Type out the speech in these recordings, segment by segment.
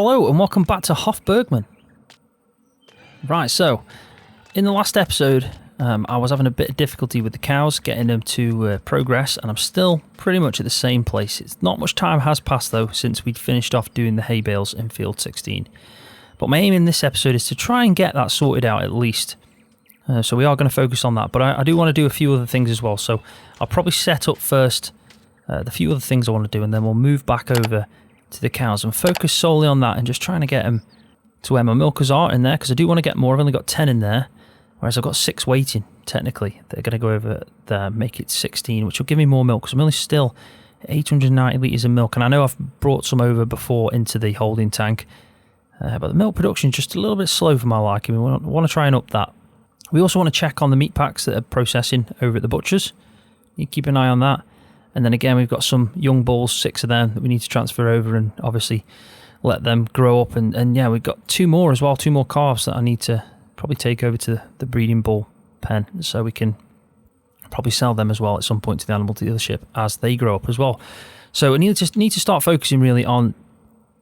Hello and welcome back to Hof Bergmann. Right, so in the last episode I was having a bit of difficulty with the cows, getting them to progress, and I'm still pretty much at the same place. It's not much time has passed though since we'd finished off doing the hay bales in field 16. But my aim in this episode is to try and get that sorted out at least. So we are going to focus on that, but I do want to do a few other things as well. So I'll probably set up first the few other things I want to do, and then we'll move back over to the cows and focus solely on that and just trying to get them to where my milkers are in there, because I do want to get more. I've only got 10 in there, whereas I've got 6 waiting technically. They're going to go over there, make it 16, which will give me more milk, because I'm only still 890 litres of milk, and I know I've brought some over before into the holding tank, but the milk production is just a little bit slow for my liking. We want to try and up that. We also want to check on the meat packs that are processing over at the butchers. You keep an eye on that. And then again, we've got some young bulls, 6 of them, that we need to transfer over and obviously let them grow up. And yeah, we've got 2 more as well, 2 more calves that I need to probably take over to the breeding bull pen, so we can probably sell them as well at some point to the animal dealership as they grow up as well. So we need to start focusing really on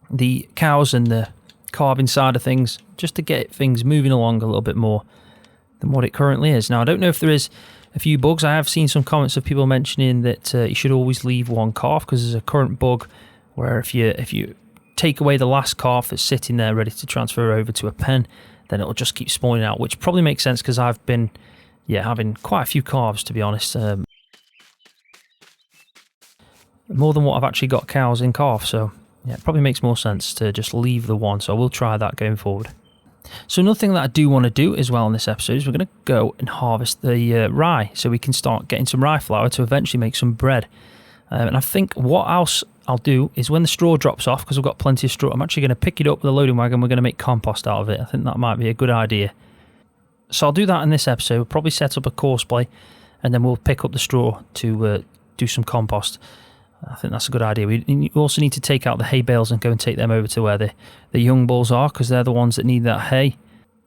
the cows and the calving side of things, just to get things moving along a little bit more than what it currently is. Now, I don't know if there is a few bugs. I have seen some comments of people mentioning that you should always leave one calf, because there's a current bug where if you take away the last calf that's sitting there ready to transfer over to a pen, then it'll just keep spawning out, which probably makes sense, because I've been having quite a few calves, to be honest, more than what I've actually got cows in calf. So yeah, it probably makes more sense to just leave the one. So I will try that going forward. So another thing that I do want to do as well in this episode is we're going to go and harvest the rye, so we can start getting some rye flour to eventually make some bread. And I think what else I'll do is when the straw drops off, because I've got plenty of straw, I'm actually going to pick it up with a loading wagon. We're going to make compost out of it. I think that might be a good idea. So I'll do that in this episode. We'll probably set up a course play, and then we'll pick up the straw to do some compost. I think that's a good idea. We also need to take out the hay bales and go and take them over to where the young bulls are, because they're the ones that need that hay.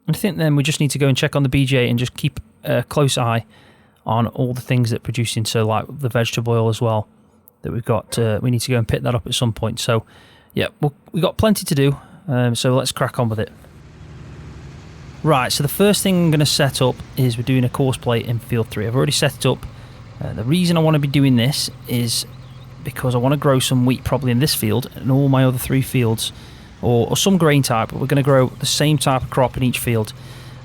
And I think then we just need to go and check on the BJ and just keep a close eye on all the things that are producing. So like the vegetable oil as well that we've got. We need to go and pick that up at some point. So yeah, we've got plenty to do. So let's crack on with it. Right, so the first thing I'm going to set up is we're doing a course plate in field 3. I've already set it up. The reason I want to be doing this is because I want to grow some wheat probably in this field and all my other 3 fields, or some grain type, but we're going to grow the same type of crop in each field.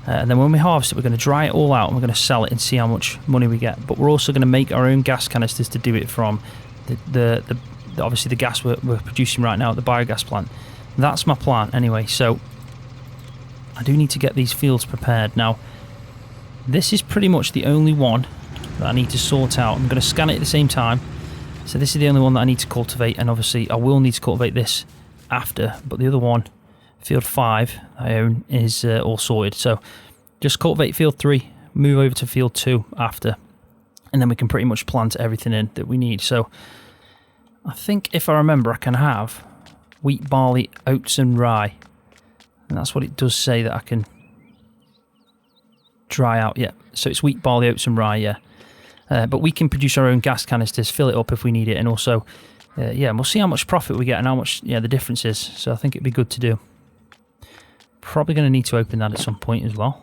And then when we harvest it, we're going to dry it all out and we're going to sell it and see how much money we get. But we're also going to make our own gas canisters to do it from the obviously the gas we're producing right now at the biogas plant. That's my plan anyway. So I do need to get these fields prepared. Now, this is pretty much the only one that I need to sort out. I'm going to scan it at the same time. So this is the only one that I need to cultivate, and obviously I will need to cultivate this after, but the other one, field 5 I own, is all sorted. So just cultivate field 3, move over to field 2 after, and then we can pretty much plant everything in that we need. So I think, if I remember, I can have wheat, barley, oats and rye, and that's what it does say that I can dry out. Yeah, so it's wheat, barley, oats and rye, yeah. But we can produce our own gas canisters, fill it up if we need it, and also, we'll see how much profit we get and how much the difference is. So I think it'd be good to do. Probably going to need to open that at some point as well.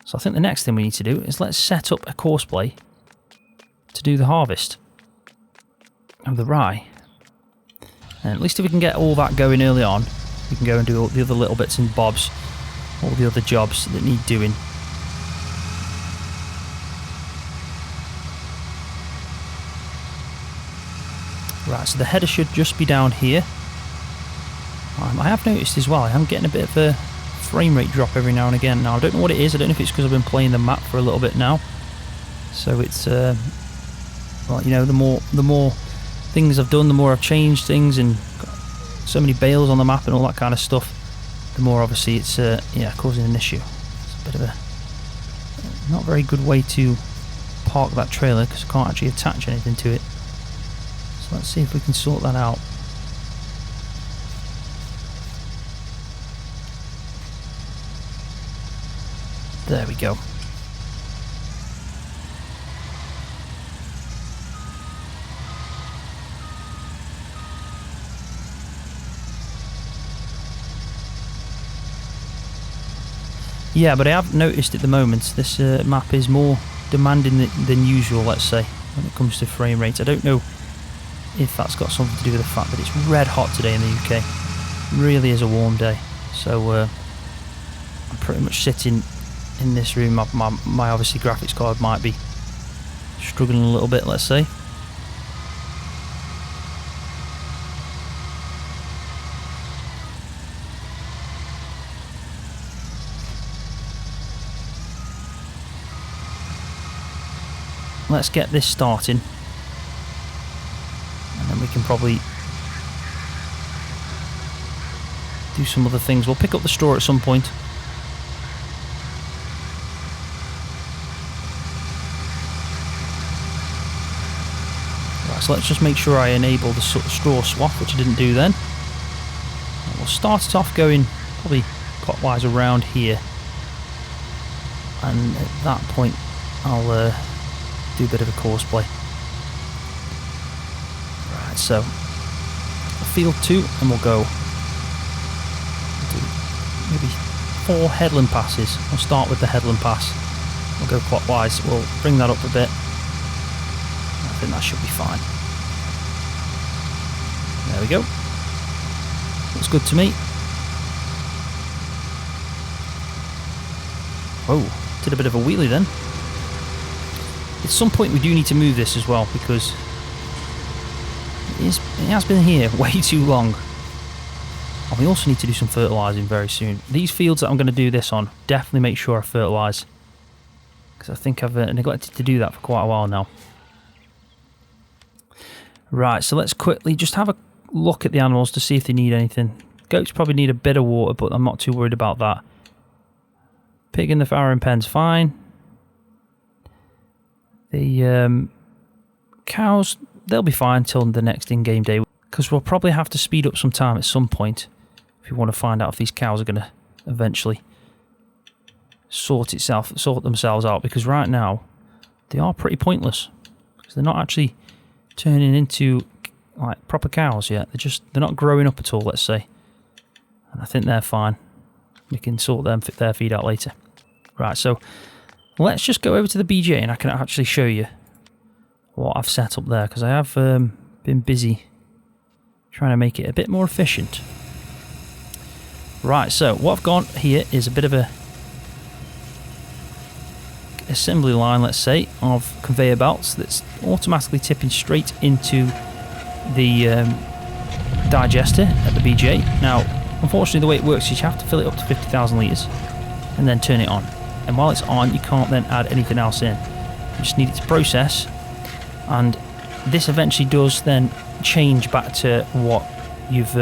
So I think the next thing we need to do is let's set up a course play to do the harvest of the rye. And at least if we can get all that going early on, we can go and do all the other little bits and bobs, all the other jobs that need doing. Right, so the header should just be down here. I have noticed as well, I am getting a bit of a frame rate drop every now and again. Now, I don't know what it is. I don't know if it's because I've been playing the map for a little bit now. So it's, well, the more things I've done, the more I've changed things and got so many bales on the map and all that kind of stuff, the more obviously it's, causing an issue. It's a bit of a not very good way to park that trailer, because I can't actually attach anything to it. So let's see if we can sort that out. There we go. Yeah, but I have noticed at the moment this map is more demanding than usual, let's say, when it comes to frame rate. I don't know if that's got something to do with the fact that it's red hot today in the UK. It really is a warm day. So I'm pretty much sitting in this room. My obviously graphics card might be struggling a little bit, let's say. Let's get this starting, and then we can probably do some other things. We'll pick up the straw at some point. Right, so let's just make sure I enable the straw swap, which I didn't do then. And we'll start it off going probably clockwise around here, and at that point I'll do a bit of a courseplay. Right, so field 2, and we'll go do maybe 4 headland passes. We'll start with the headland pass. We'll go clockwise. We'll bring that up a bit. I think that should be fine. There we go. Looks good to me. Whoa, did a bit of a wheelie then. At some point we do need to move this as well, because it has been here way too long. And we also need to do some fertilising very soon. These fields that I'm going to do this on, definitely make sure I fertilise, because I think I've neglected to do that for quite a while now. Right, so let's quickly just have a look at the animals to see if they need anything. Goats probably need a bit of water, but I'm not too worried about that. Pig in the farrowing pen's fine. The cows, they'll be fine till the next in-game day, because we'll probably have to speed up some time at some point if we want to find out if these cows are going to eventually sort themselves out, because right now they are pretty pointless, because they're not actually turning into like proper cows yet. They're not growing up at all, let's say, and I think they're fine. We can sort their feed out later. Right, so let's just go over to the BJ and I can actually show you what I've set up there, because I have been busy trying to make it a bit more efficient. Right, so what I've got here is a bit of a assembly line, let's say, of conveyor belts that's automatically tipping straight into the digester at the BJ. Now, unfortunately, the way it works is you have to fill it up to 50,000 litres and then turn it on. And while it's on, you can't then add anything else in. You just need it to process, and this eventually does then change back to what you've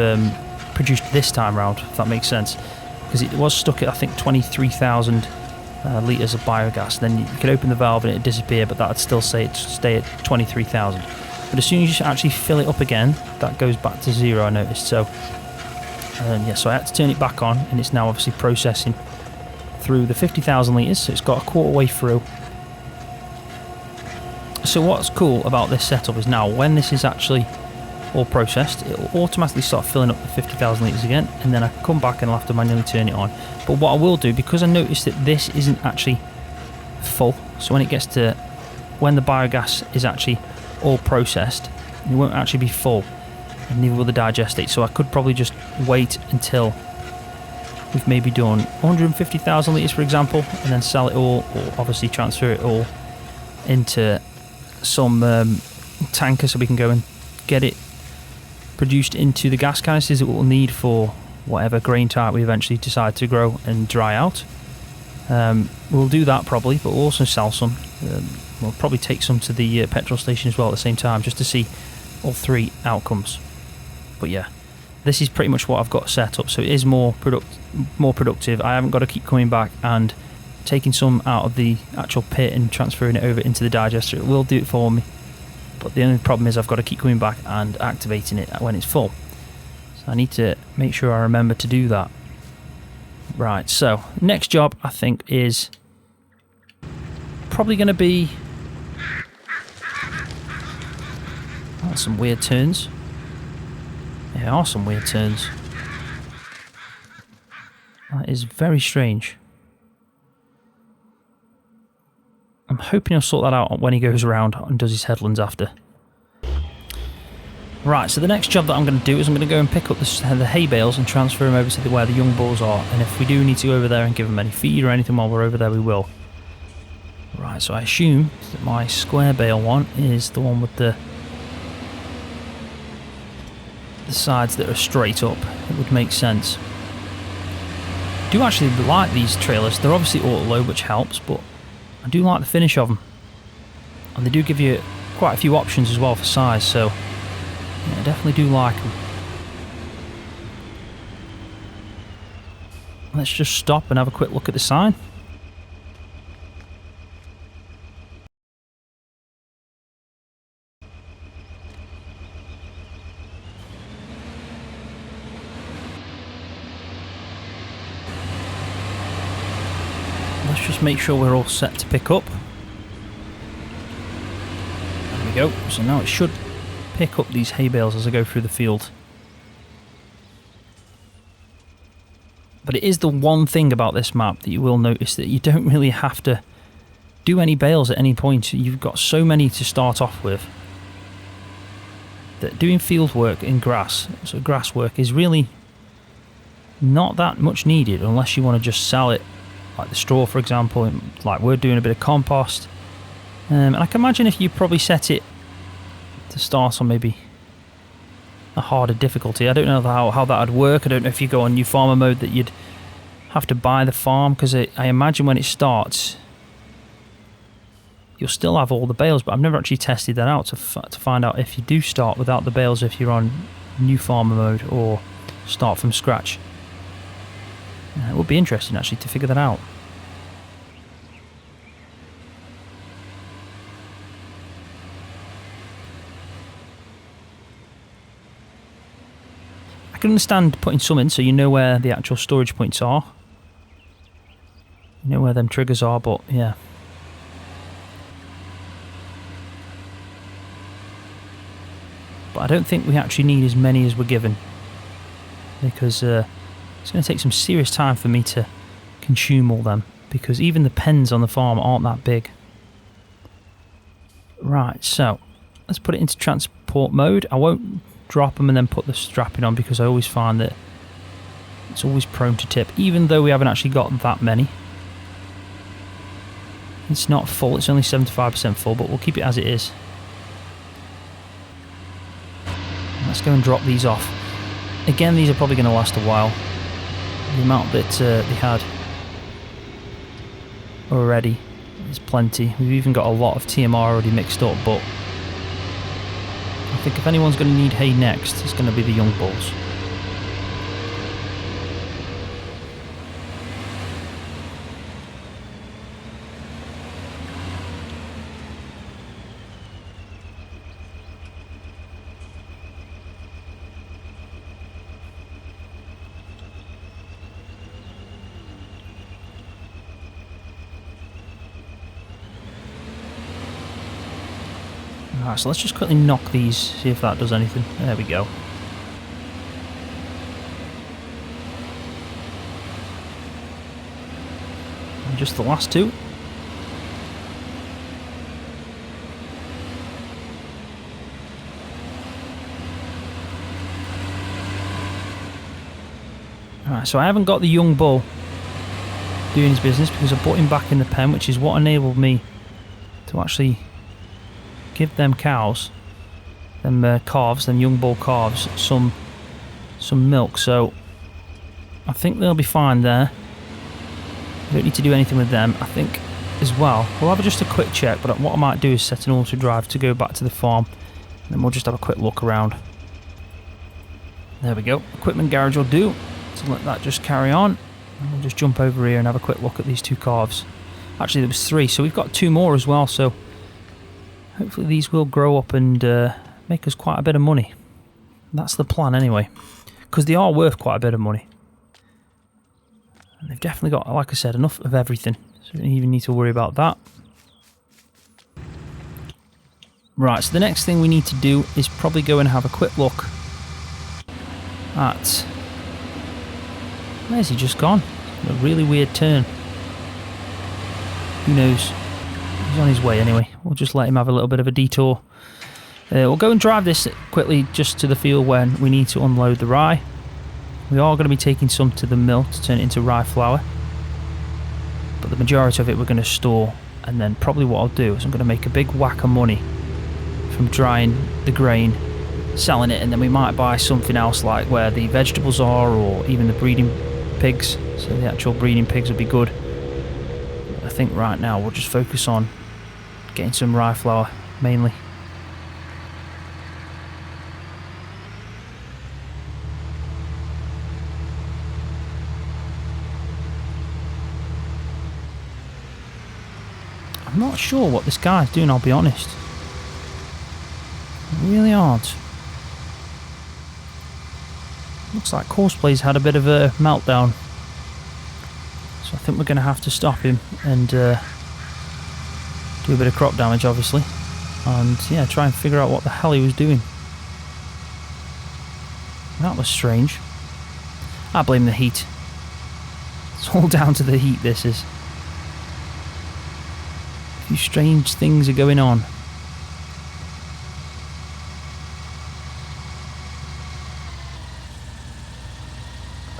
produced this time round, if that makes sense, because it was stuck at, I think, 23,000 litres of biogas. Then you could open the valve and it'd disappear, but that'd still stay at 23,000. But as soon as you actually fill it up again, that goes back to 0, I noticed. So yeah, so I had to turn it back on, and it's now obviously processing through the 50,000 litres, so it's got a quarter way through. So what's cool about this setup is now when this is actually all processed, it will automatically start filling up the 50,000 litres again, and then I can come back and I'll have to manually turn it on. But what I will do, because I noticed that this isn't actually full, so when the biogas is actually all processed, it won't actually be full, and neither will the digestate. So I could probably just wait until we've maybe done 150,000 litres, for example, and then sell it all, or obviously transfer it all into some tanker so we can go and get it produced into the gas canisters that we'll need for whatever grain type we eventually decide to grow and dry out. We'll do that probably, but we'll also sell some. We'll probably take some to the petrol station as well at the same time, just to see all 3 outcomes. But yeah, this is pretty much what I've got set up, so it is more productive. I haven't got to keep coming back and taking some out of the actual pit and transferring it over into the digester. It will do it for me, but the only problem is I've got to keep coming back and activating it when it's full. So I need to make sure I remember to do that. Right, so next job I think is probably going to be... Oh, some weird turns. There are some weird turns. That is very strange. hoping he'll sort that out when he goes around and does his headlands after. Right, so the next job that I'm going to do is I'm going to go and pick up the hay bales and transfer them over to where the young bulls are. And if we do need to go over there and give them any feed or anything while we're over there, we will. Right, so I assume that my square bale one is the one with the sides that are straight up. It would make sense. I do actually like these trailers. They're obviously auto-load, which helps, but I do like the finish of them. And they do give you quite a few options as well for size, so yeah, I definitely do like them. Let's just stop and have a quick look at the sign. Let's just make sure we're all set to pick up. There we go. So now it should pick up these hay bales as I go through the field. But it is the one thing about this map that you will notice, that you don't really have to do any bales at any point. You've got so many to start off with that doing field work in grass, so grass work, is really not that much needed unless you want to just sell it, like the straw for example, like we're doing a bit of compost. And I can imagine if you probably set it to start on maybe a harder difficulty. I don't know how that would work. I don't know if you go on new farmer mode that you'd have to buy the farm, because I imagine when it starts you'll still have all the bales, but I've never actually tested that out to find out if you do start without the bales if you're on new farmer mode or start from scratch. It would be interesting actually to figure that out. I can understand putting some in so you know where the actual storage points are. You know where them triggers are, but yeah. But I don't think we actually need as many as we're given, because it's going to take some serious time for me to consume all them, because even the pens on the farm aren't that big. Right, so let's put it into transport mode. I won't drop them and then put the strapping on, because I always find that it's always prone to tip, even though we haven't actually got that many. It's not full, it's only 75% full, but we'll keep it as it is. Let's go and drop these off. Again, these are probably going to last a while. The amount that they had already is plenty. We've even got a lot of TMR already mixed up, but I think if anyone's going to need hay next, it's going to be the young bulls. Alright, so let's just quickly knock these, see if that does anything. There we go. And just the last two. Alright, so I haven't got the young bull doing his business because I put him back in the pen, which is what enabled me to actually give them cows, them calves, them young bull calves, some milk. So I think they'll be fine there. I don't need to do anything with them. I think as well we'll have just a quick check, but what I might do is set an auto drive to go back to the farm, and then we'll just have a quick look around. There we go. Equipment garage will do. So let that just carry on, and we'll just jump over here and have a quick look at these two calves. Actually there was 3, so we've got 2 more as well, so hopefully these will grow up and make us quite a bit of money. That's the plan anyway, because they are worth quite a bit of money. And they've definitely got, like I said, enough of everything, so we don't even need to worry about that. Right, so the next thing we need to do is probably go and have a quick look at... Where's he just gone? A really weird turn. Who knows? He's on his way anyway. We'll just let him have a little bit of a detour. We'll go and drive this quickly just to the field when we need to unload the rye. We are going to be taking some to the mill to turn it into rye flour. But the majority of it we're going to store. And then probably what I'll do is I'm going to make a big whack of money from drying the grain, selling it, and then we might buy something else like where the vegetables are, or even the breeding pigs. So the actual breeding pigs would be good. But I think right now we'll just focus on getting some rye flour mainly. I'm not sure what this guy's doing, I'll be honest. I really aren't. Looks like Coursplay's had a bit of a meltdown. So I think we're going to have to stop him and do a bit of crop damage, obviously. And yeah, try and figure out what the hell he was doing. That was strange. I blame the heat. It's all down to the heat, this is. A few strange things are going on.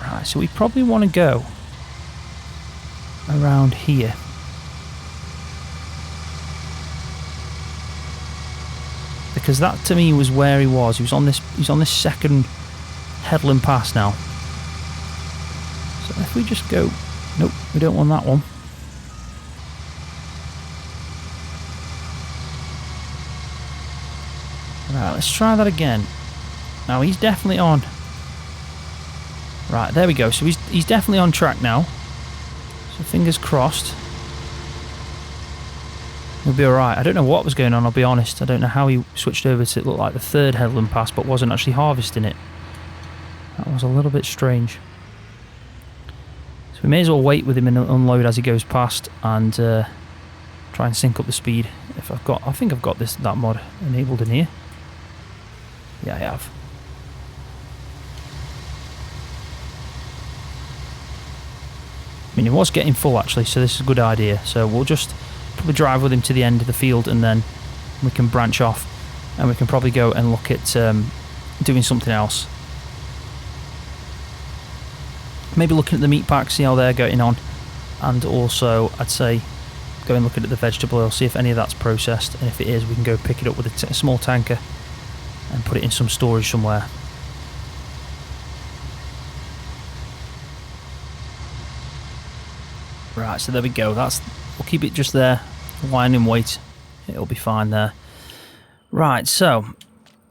Right, so we probably want to go around here. Because that to me was where he was. He's on this second headland pass now. So if we just go, nope, we don't want that one. Right, let's try that again. Now he's definitely on. Right, there we go. So he's definitely on track now. So fingers crossed. We'll be alright. I don't know what was going on, I'll be honest. I don't know how he switched over to look like the third headland pass, but wasn't actually harvesting it. That was a little bit strange. So we may as well wait with him and unload as he goes past, and try and sync up the speed. I think I've got that mod enabled in here. Yeah, I have. I mean, it was getting full actually, so this is a good idea. So we'll just probably drive with him to the end of the field, and then we can branch off, and we can probably go and look at doing something else. Maybe looking at the meat pack, see how they're getting on, and also I'd say go and look at the vegetable oil, see if any of that's processed, and if it is, we can go pick it up with a small tanker and put it in some storage somewhere. Right, so there we go. We'll keep it just there, lying in wait. It'll be fine there. Right, so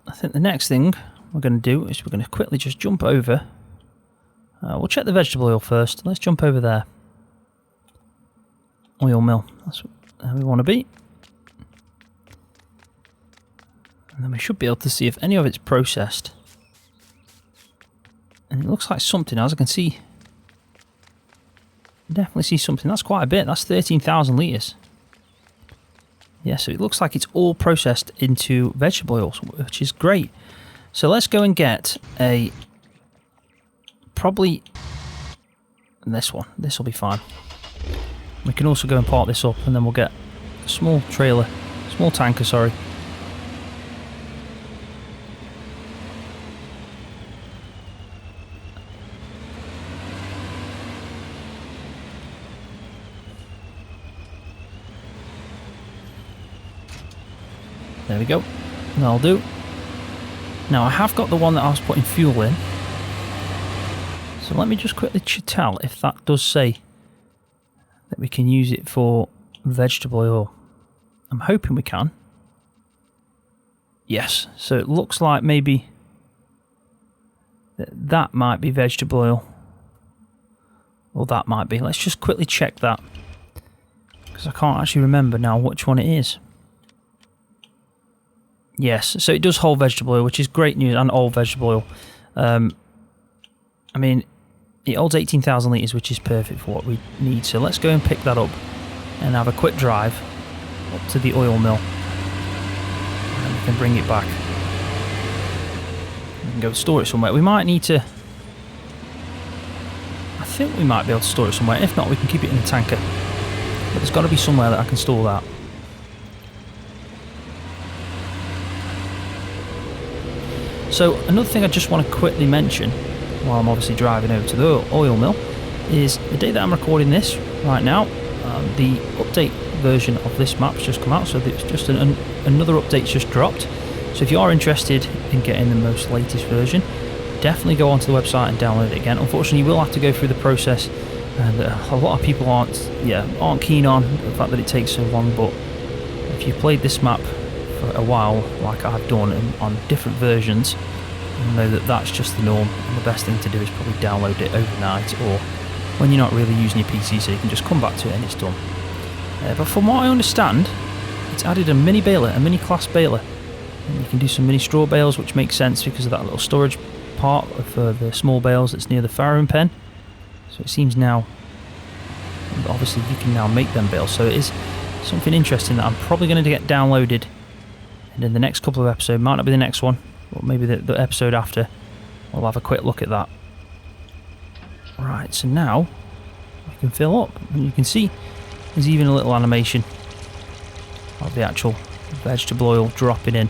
I think the next thing we're going to do is we're going to quickly just jump over. We'll check the vegetable oil first. Let's jump over there. Oil mill. That's where we want to be. And then we should be able to see if any of it's processed. And it looks like something, as I can see. Definitely see something. That's quite a bit. That's 13,000 litres. Yeah, so it looks like it's all processed into vegetable oils, which is great. So let's go and get probably this one. This will be fine. We can also go and park this up, and then we'll get a small tanker, sorry. There we go. That'll do. Now I have got the one that I was putting fuel in. So let me just quickly tell if that does say that we can use it for vegetable oil. I'm hoping we can. Yes. So it looks like maybe that might be vegetable oil. Or that might be. Let's just quickly check that. Because I can't actually remember now which one it is. Yes, so it does hold vegetable oil, which is great news, and all vegetable oil. I mean, it holds 18,000 litres, which is perfect for what we need. So let's go and pick that up and have a quick drive up to the oil mill. And we can bring it back. We can go store it somewhere. We might need to... I think we might be able to store it somewhere. If not, we can keep it in the tanker. But there's got to be somewhere that I can store that. So another thing I just want to quickly mention while I'm obviously driving over to the oil mill is the day that I'm recording this right now, the update version of this map's just come out, so it's just another update's just dropped. So if you are interested in getting the most latest version, definitely go onto the website and download it again. Unfortunately, you will have to go through the process, and a lot of people aren't keen on the fact that it takes so long. But if you've played this map for a while, like I've done on different versions, you'll know that that's just the norm, and the best thing to do is probably download it overnight or when you're not really using your PC, so you can just come back to it and it's done. But from what I understand, it's added a mini baler, a mini class baler. And you can do some mini straw bales, which makes sense because of that little storage part for the small bales that's near the farrowing pen. So it seems now, obviously you can now make them bales. So it is something interesting that I'm probably going to get downloaded, and in the next couple of episodes, might not be the next one, or maybe the episode after, I'll have a quick look at that. Right, so now we can fill up, and you can see there's even a little animation of the actual vegetable oil dropping in.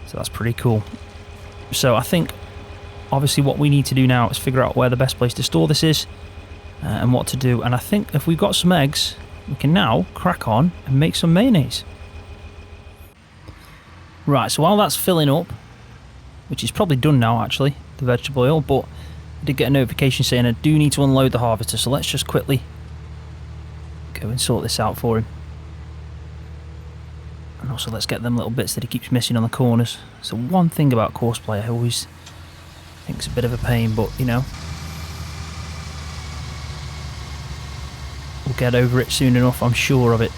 So that's pretty cool. So I think obviously what we need to do now is figure out where the best place to store this is and what to do. And I think if we've got some eggs, we can now crack on and make some mayonnaise. Right, so while that's filling up, which is probably done now actually, the vegetable oil, but I did get a notification saying I do need to unload the harvester, so let's just quickly go and sort this out for him. And also let's get them little bits that he keeps missing on the corners. So one thing about Courseplay I always think it's a bit of a pain, but you know, we'll get over it soon enough, I'm sure of it.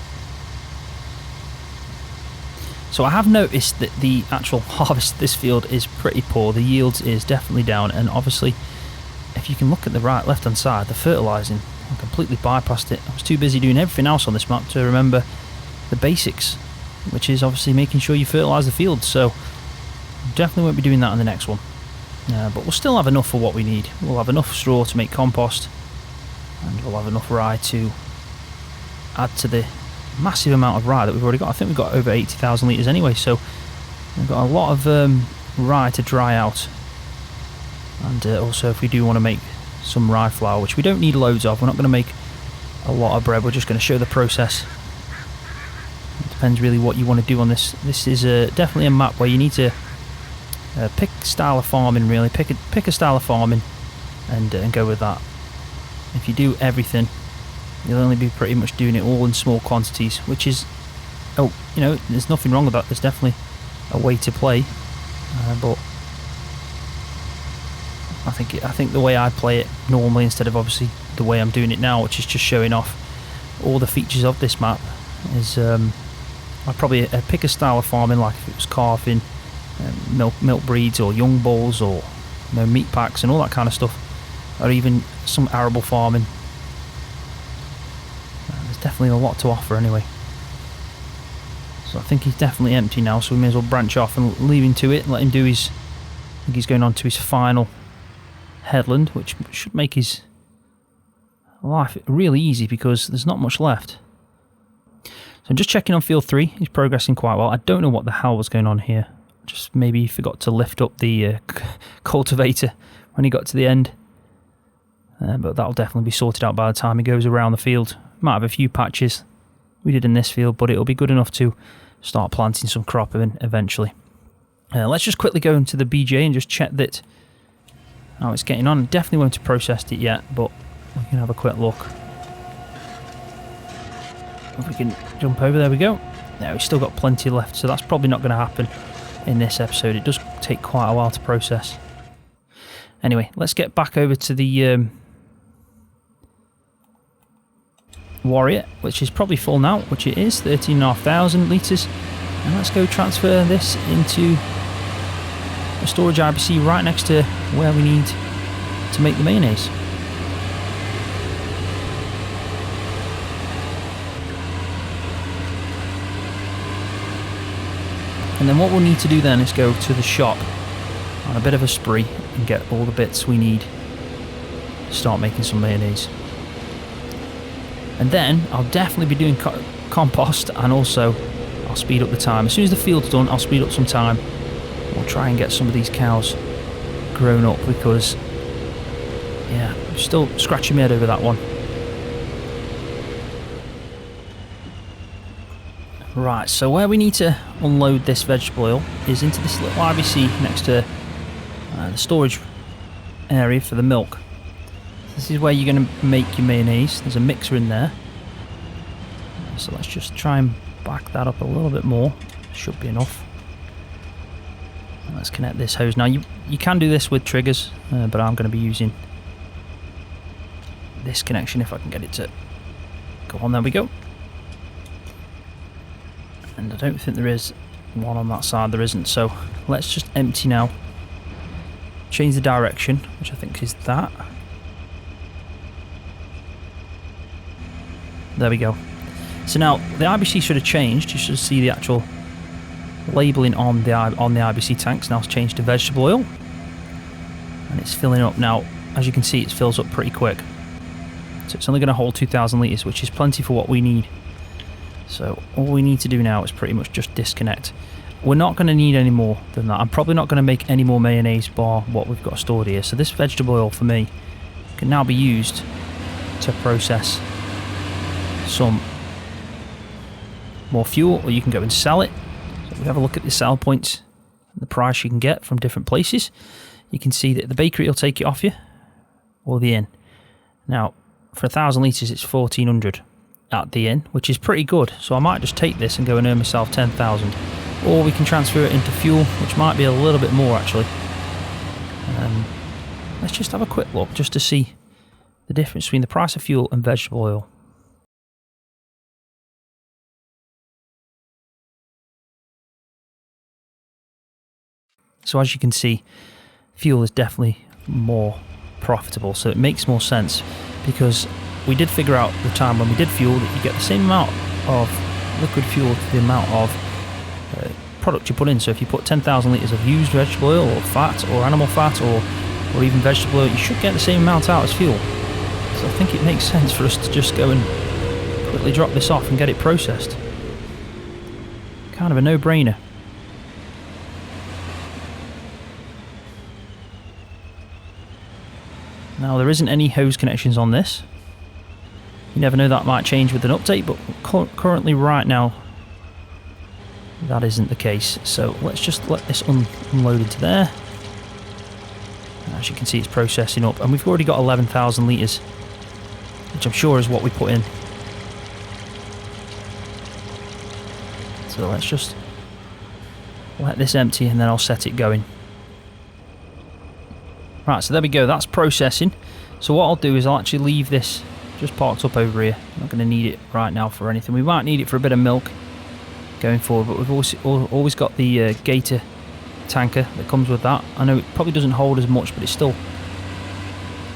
So I have noticed that the actual harvest of this field is pretty poor. The yields is definitely down, and obviously if you can look at the left hand side, the fertilising, I completely bypassed it. I was too busy doing everything else on this map to remember the basics, which is obviously making sure you fertilise the field. So definitely won't be doing that in the next one. But we'll still have enough for what we need. We'll have enough straw to make compost, and we'll have enough rye to add to the massive amount of rye that we've already got. I think we've got over 80,000 litres anyway, so we've got a lot of rye to dry out. And also if we do want to make some rye flour, which we don't need loads of, we're not going to make a lot of bread, we're just going to show the process. It depends really what you want to do on this. This is definitely a map where you need to pick style of farming, really. Pick a style of farming and go with that. If you do everything, you'll only be pretty much doing it all in small quantities, which is, oh, you know, there's nothing wrong with that. There's definitely a way to play, but I think the way I play it normally, instead of obviously the way I'm doing it now, which is just showing off all the features of this map, is I'd probably pick a style of farming, like if it was calving, milk breeds, or young bulls, or meat packs and all that kind of stuff, or even some arable farming. There's definitely a lot to offer anyway. So I think he's definitely empty now, so we may as well branch off and leave him to it, let him do his, I think he's going on to his final headland, which should make his life really easy because there's not much left. So I'm just checking on field 3, he's progressing quite well. I don't know what the hell was going on here. Just maybe he forgot to lift up the cultivator when he got to the end. But that'll definitely be sorted out by the time he goes around the field. Might have a few patches we did in this field, but it'll be good enough to start planting some crop in eventually. Let's just quickly go into the BJ and just check that how it's getting on. Definitely won't have processed it yet, but we can have a quick look. If we can jump over, there we go. Now we've still got plenty left, so that's probably not going to happen in this episode. It does take quite a while to process. Anyway, let's get back over to the Warrior, which is probably full now, which it is, 13,500 litres. And let's go transfer this into a storage IBC right next to where we need to make the mayonnaise. And then what we'll need to do then is go to the shop on a bit of a spree and get all the bits we need to start making some mayonnaise. And then I'll definitely be doing compost, and also I'll speed up the time. As soon as the field's done, I'll speed up some time. We'll try and get some of these cows grown up because, yeah, I'm still scratching my head over that one. Right, so where we need to unload this vegetable oil is into this little IBC next to the storage area for the milk. This is where you're going to make your mayonnaise. There's a mixer in there. So let's just try and back that up a little bit more. Should be enough. Let's connect this hose. Now you can do this with triggers, but I'm going to be using this connection if I can get it to go on. There we go. And I don't think there is one on that side. There isn't. So let's just empty now. Change the direction, which I think is that. There we go. So now the IBC should have changed. You should see the actual labelling on the IBC tanks. Now it's changed to vegetable oil, and it's filling up now. As you can see, it fills up pretty quick. So it's only going to hold 2,000 litres, which is plenty for what we need. So all we need to do now is pretty much just disconnect. We're not going to need any more than that. I'm probably not going to make any more mayonnaise bar what we've got stored here. So this vegetable oil for me can now be used to process some more fuel, or you can go and sell it. So we have a look at the sell points and the price you can get from different places. You can see that the bakery will take it off you, or the inn. Now for 1,000 litres it's 1,400 at the inn, which is pretty good. So I might just take this and go and earn myself 10,000, or we can transfer it into fuel, which might be a little bit more actually. Let's just have a quick look just to see the difference between the price of fuel and vegetable oil. So as you can see, fuel is definitely more profitable, so it makes more sense, because we did figure out the time when we did fuel that you get the same amount of liquid fuel to the amount of product you put in. So if you put 10,000 litres of used vegetable oil or fat or animal fat or even vegetable oil, you should get the same amount out as fuel. So I think it makes sense for us to just go and quickly drop this off and get it processed. Kind of a no-brainer. Now there isn't any hose connections on this. You never know, that might change with an update, but currently right now that isn't the case. So let's just let this unload into there. As you can see, it's processing up, and we've already got 11,000 litres, which I'm sure is what we put in. So let's just let this empty and then I'll set it going. Right, so there we go, that's processing. So what I'll do is I'll actually leave this just parked up over here. I'm not going to need it right now for anything. We might need it for a bit of milk going forward, but we've always got the Gator tanker that comes with that. I know it probably doesn't hold as much, but it still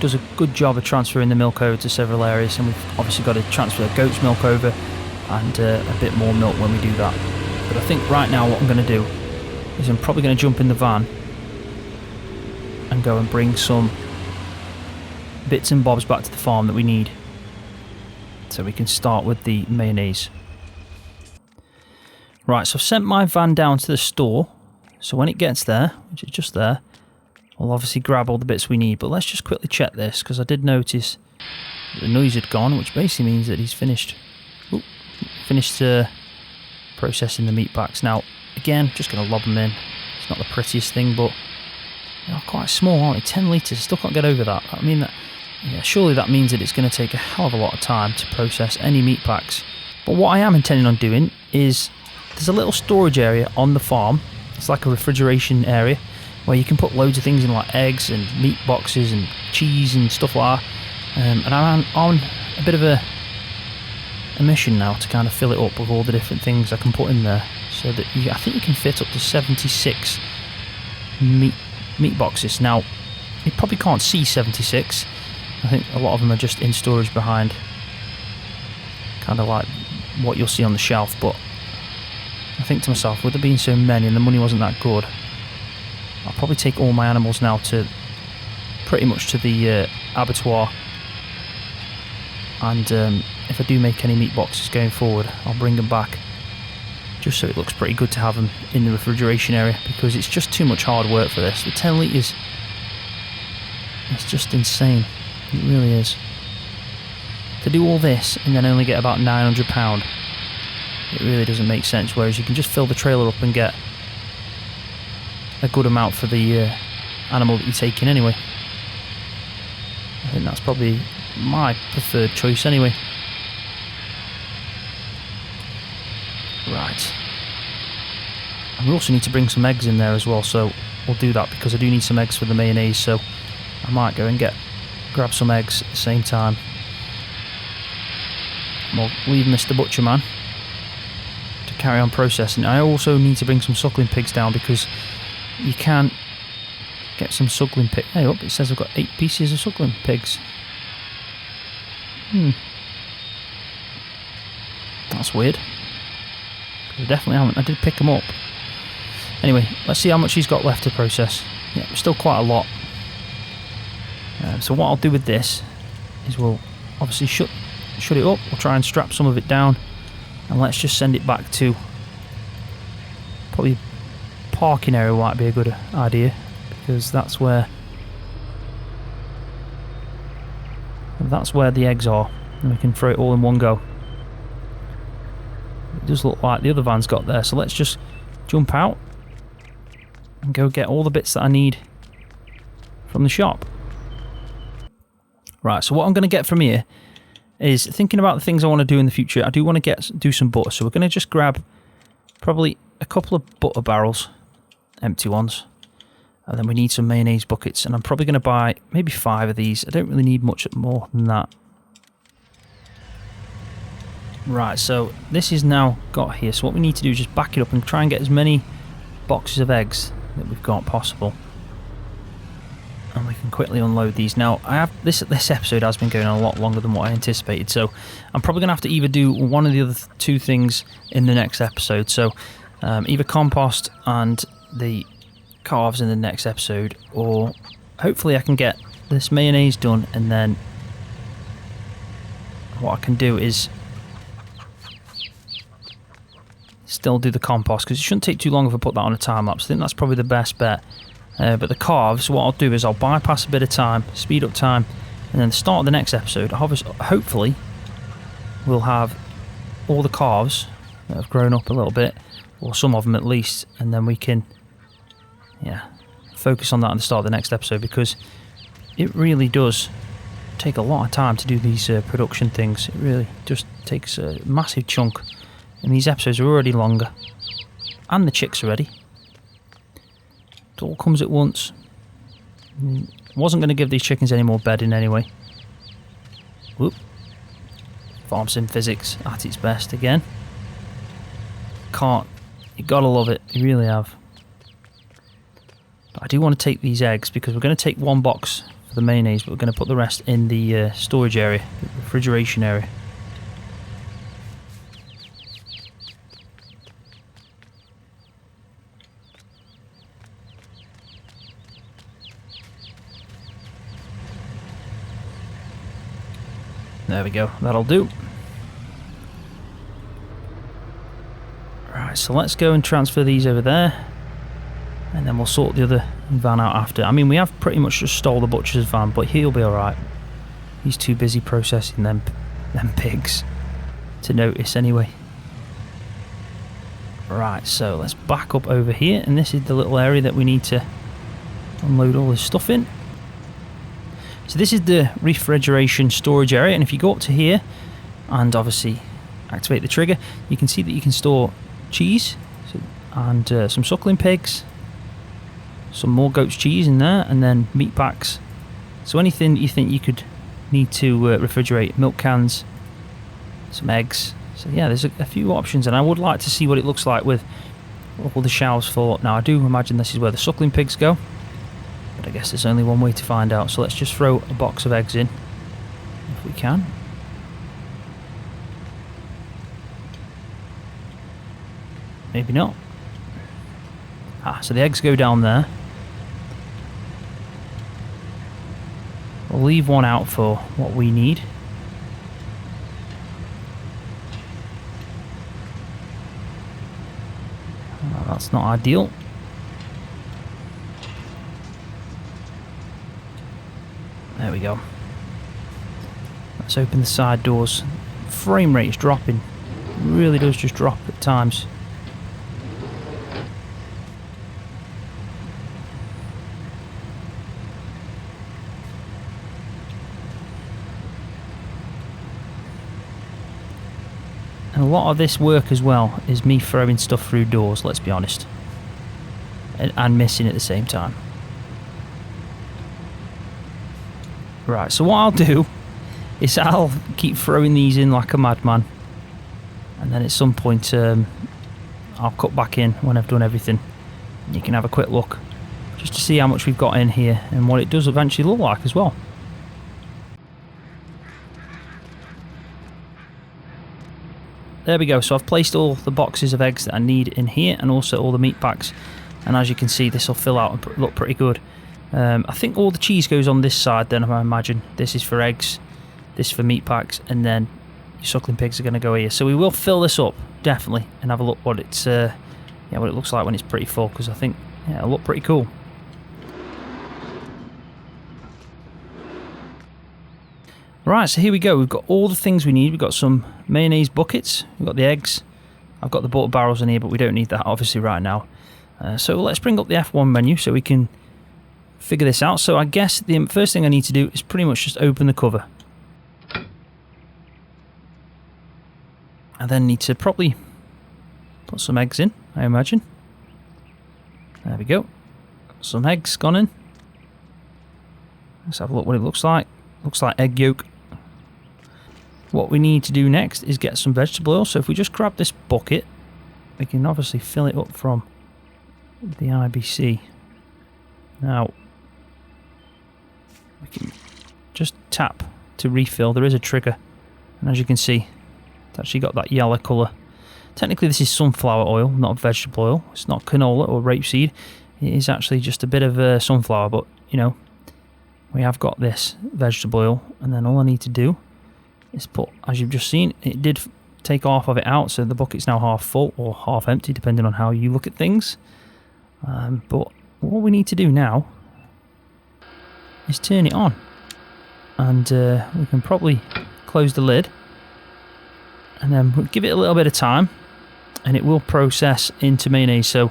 does a good job of transferring the milk over to several areas, and we've obviously got to transfer the goat's milk over and a bit more milk when we do that. But I think right now what I'm going to do is I'm probably going to jump in the van and go and bring some bits and bobs back to the farm that we need, so we can start with the mayonnaise. Right, so I've sent my van down to the store, so when it gets there, which is just there, I'll obviously grab all the bits we need. But let's just quickly check this, because I did notice the noise had gone, which basically means that he's finished processing the meat packs. Now again, just going to lob them in. It's not the prettiest thing, but they are quite small, aren't they? 10 litres, I still can't get over that. I mean, surely that means that it's going to take a hell of a lot of time to process any meat packs. But what I am intending on doing is, there's a little storage area on the farm. It's like a refrigeration area where you can put loads of things in, like eggs and meat boxes and cheese and stuff like that. And I'm on a bit of a mission now to kind of fill it up with all the different things I can put in there, so that I think you can fit up to 76 meat boxes. Now you probably can't see 76. I think a lot of them are just in storage behind, kind of like what you'll see on the shelf. But I think to myself, with there being so many and the money wasn't that good, I'll probably take all my animals now to pretty much to the abattoir, and if I do make any meat boxes going forward, I'll bring them back just so it looks pretty good to have them in the refrigeration area, because it's just too much hard work for this. The 10 litres, it's just insane. It really is. To do all this and then only get about £900, it really doesn't make sense, whereas you can just fill the trailer up and get a good amount for the animal that you're taking anyway. I think that's probably my preferred choice anyway. Right. And we also need to bring some eggs in there as well, so we'll do that because I do need some eggs for the mayonnaise, so I might go and grab some eggs at the same time. We'll leave Mr. Butcherman to carry on processing. I also need to bring some suckling pigs down because you can get some suckling pigs. Hey, up, it says I've got 8 pieces of suckling pigs. That's weird. I definitely haven't. I did pick them up. Anyway, let's see how much he's got left to process. Yeah, still quite a lot. So what I'll do with this is we'll obviously shut it up. We'll try and strap some of it down, and let's just send it back to probably parking area. Might be a good idea because that's where the eggs are, and we can throw it all in one go. It does look like the other van's got there, so let's just jump out and go get all the bits that I need from the shop. Right, so what I'm going to get from here is thinking about the things I want to do in the future. I do want to do some butter, so we're going to just grab probably a couple of butter barrels, empty ones, and then we need some mayonnaise buckets, and I'm probably going to buy maybe 5 of these. I don't really need much more than that. Right, so this is now got here, so what we need to do is just back it up and try and get as many boxes of eggs that we've got possible, and we can quickly unload these. Now, I have this episode has been going on a lot longer than what I anticipated, so I'm probably going to have to either do one of the other 2 things in the next episode, so either compost and the calves in the next episode, or hopefully I can get this mayonnaise done, and then what I can do is still do the compost, because it shouldn't take too long if I put that on a time lapse. I think that's probably the best bet. But the calves, what I'll do is I'll bypass a bit of time, speed up time, and then the start of the next episode, hopefully we'll have all the calves that have grown up a little bit, or some of them at least, and then we can focus on that at the start of the next episode, because it really does take a lot of time to do these production things. It really just takes a massive chunk, and these episodes are already longer, and the chicks are ready. It all comes at once. I wasn't going to give these chickens any more bedding anyway. Whoop. Farm sim physics at its best again. You gotta love it, you really have. But I do want to take these eggs, because we're going to take 1 box for the mayonnaise, but we're going to put the rest in the storage area, the refrigeration area. There we go, that'll do. Right, so let's go and transfer these over there, and then we'll sort the other van out after. I mean, we have pretty much just stole the butcher's van, but he'll be alright. He's too busy processing them pigs to notice anyway. Right, so let's back up over here, and this is the little area that we need to unload all this stuff in. So this is the refrigeration storage area, and if you go up to here and obviously activate the trigger, you can see that you can store cheese and some suckling pigs, some more goat's cheese in there, and then meat packs. So anything that you think you could need to refrigerate, milk cans, some eggs. So yeah, there's a few options, and I would like to see what it looks like with all the shelves full up. Now I do imagine this is where the suckling pigs go, but I guess there's only one way to find out. So let's just throw a box of eggs in, if we can. Maybe not. So the eggs go down there. We'll leave one out for what we need. That's not ideal. There we go. Let's open the side doors. Frame rate is dropping. It really does just drop at times. And a lot of this work as well is me throwing stuff through doors, let's be honest. And missing at the same time. Right, so what I'll do is I'll keep throwing these in like a madman. And then at some point I'll cut back in when I've done everything. And you can have a quick look just to see how much we've got in here and what it does eventually look like as well. There we go, so I've placed all the boxes of eggs that I need in here and also all the meat packs, and as you can see this will fill out and look pretty good. I think all the cheese goes on this side then, I imagine. This is for eggs, this for meat packs, and then your suckling pigs are going to go here. So we will fill this up, definitely, and have a look what it's what it looks like when it's pretty full, because I think it'll look pretty cool. Right, so here we go. We've got all the things we need. We've got some mayonnaise buckets. We've got the eggs. I've got the butter barrels in here, but we don't need that obviously right now. So let's bring up the F1 menu so we can figure this out. So I guess the first thing I need to do is pretty much just open the cover. I then need to probably put some eggs in, I imagine. There we go. Some eggs gone in. Let's have a look what it looks like. Looks like egg yolk. What we need to do next is get some vegetable oil. So if we just grab this bucket, we can obviously fill it up from the IBC. Now, we can just tap to refill. There is a trigger, and as you can see, it's actually got that yellow colour. Technically this is sunflower oil, not vegetable oil. It's not canola or rapeseed. It is actually just a bit of sunflower, but you know, we have got this vegetable oil, and then all I need to do is put, as you've just seen, it did take half of it out, so the bucket's now half full or half empty depending on how you look at things. But what we need to do now is turn it on, and we can probably close the lid, and then we'll give it a little bit of time and it will process into mayonnaise. So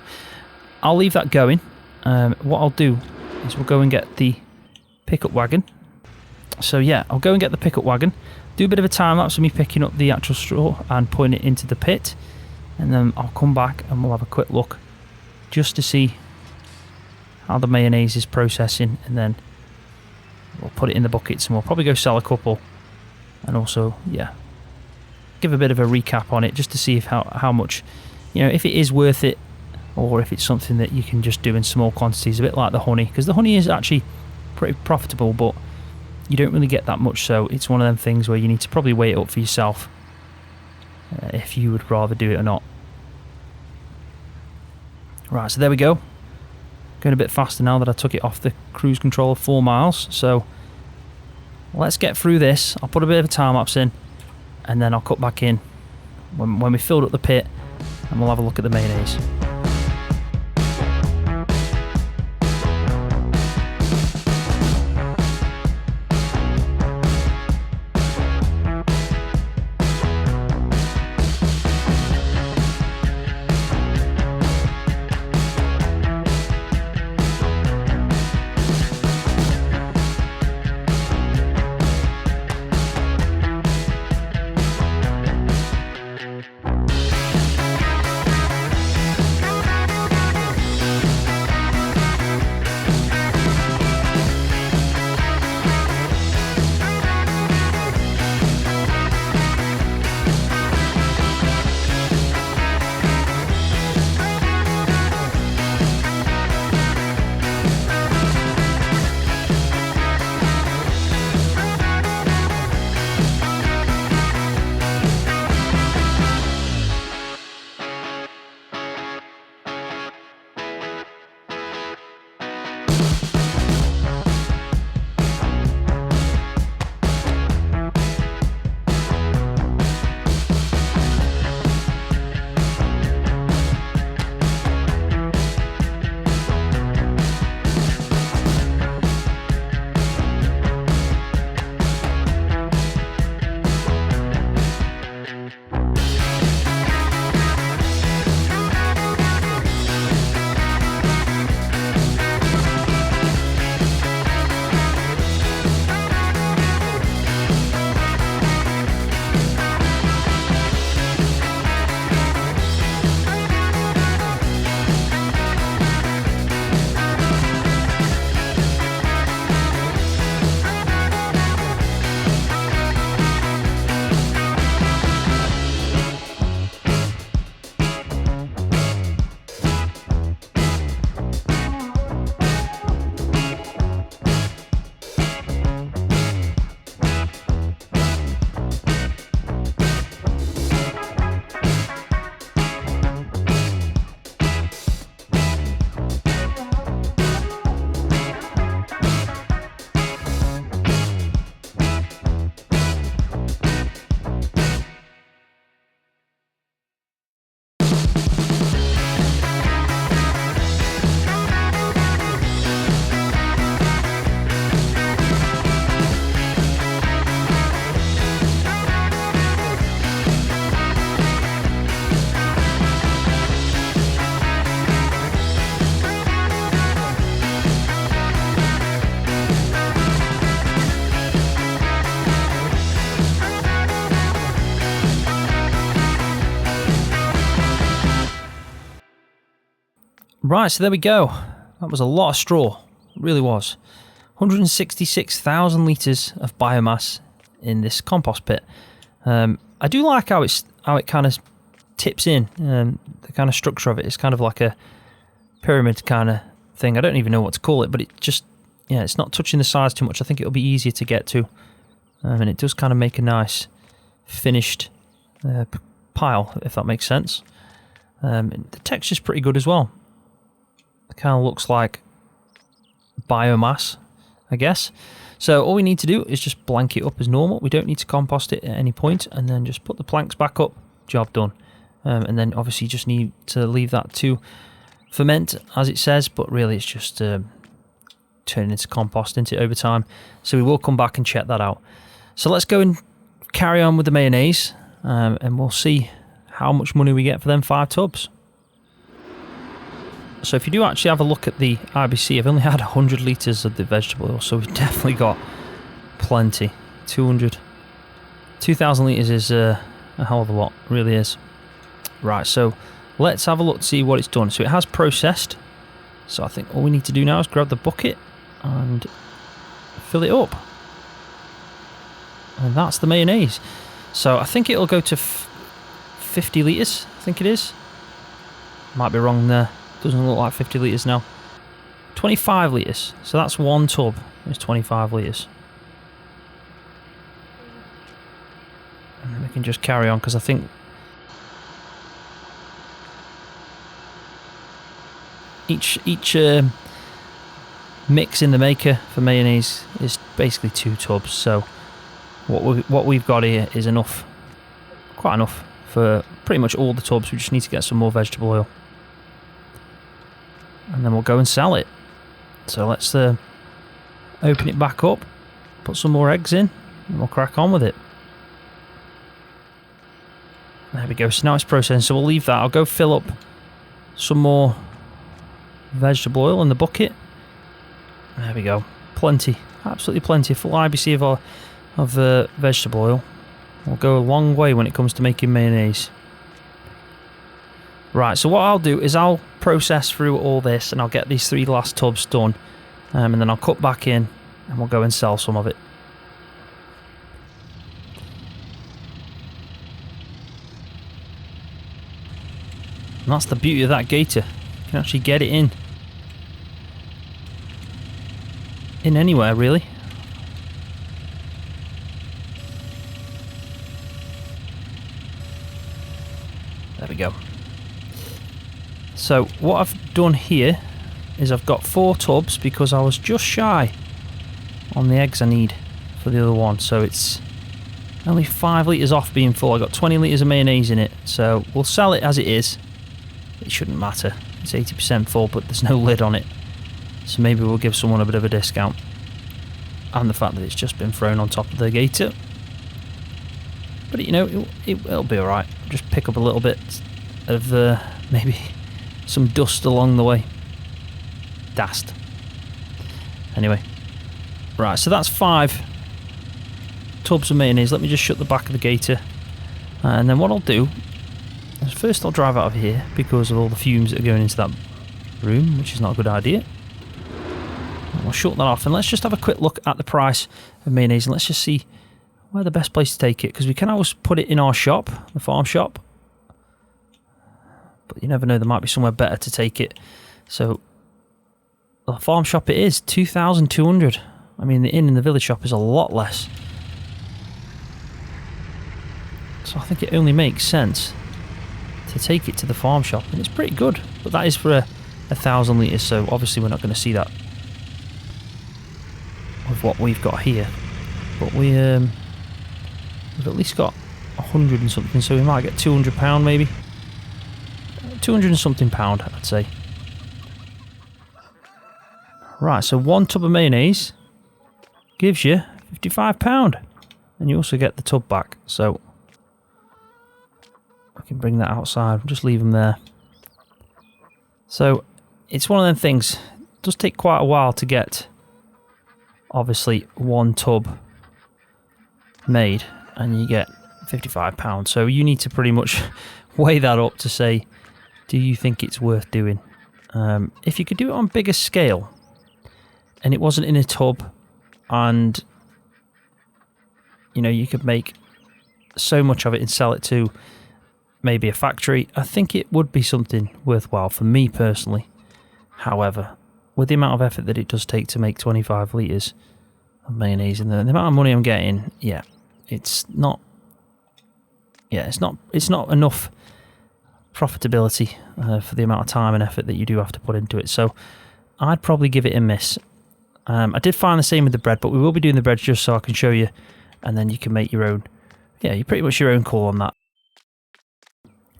I'll leave that going. What I'll do is we'll go and get the pickup wagon. So yeah, I'll go and get the pickup wagon, do a bit of a time lapse of me picking up the actual straw and putting it into the pit, and then I'll come back and we'll have a quick look just to see how the mayonnaise is processing, and then we'll put it in the buckets and we'll probably go sell a couple, and also give a bit of a recap on it just to see if how much, you know, if it is worth it or if it's something that you can just do in small quantities, a bit like the honey, because the honey is actually pretty profitable, but you don't really get that much, so it's one of them things where you need to probably weigh it up for yourself if you would rather do it or not. Right, so there we go. Going a bit faster now that I took it off the cruise control of 4 miles, so let's get through this. I'll put a bit of a time lapse in, and then I'll cut back in when we filled up the pit, and we'll have a look at the mayonnaise. Right, so there we go. That was a lot of straw. It really was. 166,000 litres of biomass in this compost pit. I do like how it kind of tips in. The kind of structure of it is kind of like a pyramid kind of thing. I don't even know what to call it, but it just, yeah, it's not touching the sides too much. I think it'll be easier to get to. And it does kind of make a nice finished pile, if that makes sense. The texture's pretty good as well. It kind of looks like biomass, I guess. So all we need to do is just blank it up as normal. We don't need to compost it at any point, and then just put the planks back up. Job done. And then obviously you just need to leave that to ferment, as it says, but really it's just turning into compost into it over time. So we will come back and check that out. So let's go and carry on with the mayonnaise, and we'll see how much money we get for them 5 tubs. So if you do actually have a look at the IBC, I've only had 100 litres of the vegetable oil, so we've definitely got plenty. 2,000 litres is a hell of a lot, it really is. Right, so let's have a look to see what it's done. So it has processed, so I think all we need to do now is grab the bucket and fill it up. And that's the mayonnaise. So I think it'll go to 50 litres, I think it is. Might be wrong there. Doesn't look like 50 litres now. 25 litres. So that's one tub. It's 25 litres. And then we can just carry on, because I think each mix in the maker for mayonnaise is basically 2 tubs. So what we've got here is enough, quite enough for pretty much all the tubs. We just need to get some more vegetable oil, and then we'll go and sell it. So let's open it back up, put some more eggs in, and we'll crack on with it. There we go. So now it's processing, so we'll leave that. I'll go fill up some more vegetable oil in the bucket. There we go. Plenty, absolutely plenty. Full IBC of vegetable oil will go a long way when it comes to making mayonnaise. Right, so what I'll do is I'll process through all this, and I'll get these 3 last tubs done, and then I'll cut back in and we'll go and sell some of it. And that's the beauty of that gator. You can actually get it in anywhere, really. There we go. So what I've done here is I've got 4 tubs, because I was just shy on the eggs I need for the other one. So it's only 5 litres off being full. I've got 20 litres of mayonnaise in it. So we'll sell it as it is. It shouldn't matter. It's 80% full, but there's no lid on it. So maybe we'll give someone a bit of a discount. And the fact that it's just been thrown on top of the gator. But you know, it'll be alright. Just pick up a little bit of maybe some dust along the way. Dast. Anyway. Right, so that's 5 tubs of mayonnaise. Let me just shut the back of the gator. And then what I'll do is first I'll drive out of here, because of all the fumes that are going into that room, which is not a good idea. And we'll shut that off, and let's just have a quick look at the price of mayonnaise, and let's just see where the best place to take it, because we can always put it in our shop, the farm shop, but you never know, there might be somewhere better to take it. So the farm shop it is 2,200. I mean, the inn in the village shop is a lot less, so I think it only makes sense to take it to the farm shop, and it's pretty good. But that is for 1,000 litres, so obviously we're not going to see that with what we've got here. But we've at least got 100 and something, so we might get £200 maybe. 200 and something pound, I'd say. Right, so 1 tub of mayonnaise gives you £55, and you also get the tub back. So I can bring that outside, just leave them there. So it's one of them things. It does take quite a while to get, obviously, 1 tub made, and you get £55. So you need to pretty much weigh that up to say, do you think it's worth doing? If you could do it on bigger scale, and it wasn't in a tub, and you know, you could make so much of it and sell it to maybe a factory, I think it would be something worthwhile for me personally. However, with the amount of effort that it does take to make 25 litres of mayonnaise and the amount of money I'm getting, yeah, it's not enough profitability for the amount of time and effort that you do have to put into it. So I'd probably give it a miss. I did find the same with the bread, but we will be doing the bread just so I can show you, and then you can make your own. Yeah, you're pretty much your own call on that.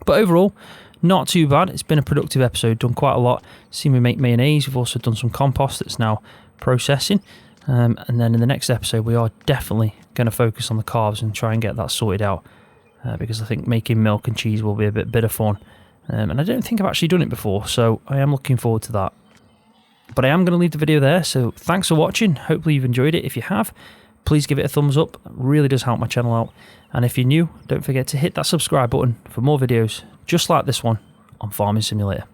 But overall, not too bad. It's been a productive episode, done quite a lot. Seen me make mayonnaise. We've also done some compost that's now processing. And then in the next episode, we are definitely going to focus on the carbs and try and get that sorted out. Because I think making milk and cheese will be a bit of fun. And I don't think I've actually done it before, so I am looking forward to that. But I am going to leave the video there, so thanks for watching. Hopefully you've enjoyed it. If you have, please give it a thumbs up. It really does help my channel out. And if you're new, don't forget to hit that subscribe button for more videos just like this one on Farming Simulator.